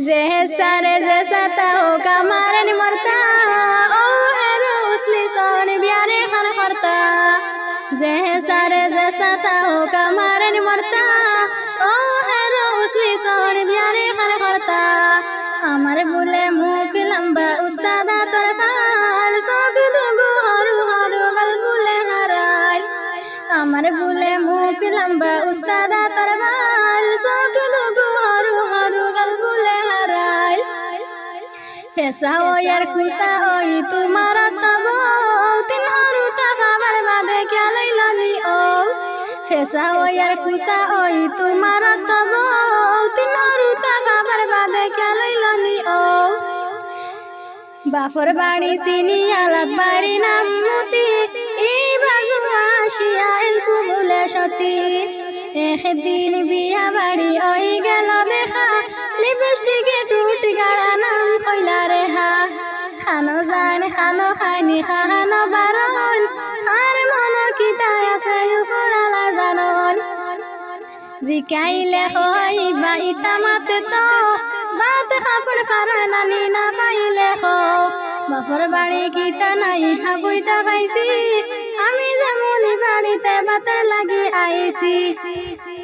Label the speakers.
Speaker 1: जैसा रे जैसा ता हो कमारन मरता ओ हेरो उसने सोन ब्यारे खन करता जैसा रे जैसा ता हो कमारन मरता ओ हेरो उसने सोन ब्यारे खन करता हमारे बोले मुख लंबा उस्तादा तरफाल सोक दुगु हरु हरु गल बोले हराल हमारे बोले मुख लंबा उस्तादा तरफाल सोक दुगु हरु हरु गल बोले हराल पैसा ओ यार खुशा ओई तुम्हारा तबो तीन हरु तबा बर्बादे क्या लैलानी ओ पैसा ओ यार खुशा ओई तुम्हारा तबो तीन हरु तबा बर्बादे क्या लैलानी ओ बाफर बाड़ी सिनी आलात बारी नाम मोती ई बाजू आशिया इनको बोले शती एक दिन बिया बाड़ी ओई गेलो देखा लिपस्टिक टूट गाड़ा नाम खैला रेहा खानो जान खानो खानी खानो बारन खार मनो किताय আছে উপরালা জানন জিকাইলে হইবা ইতামাতে তো বাত খাপড় পারা নানি না পাইলে খো বাপর বাড়ি কিতা নাই হাবুইতা পাইছি আমি যেমনি বাড়িতে বাতের লাগি আইছি।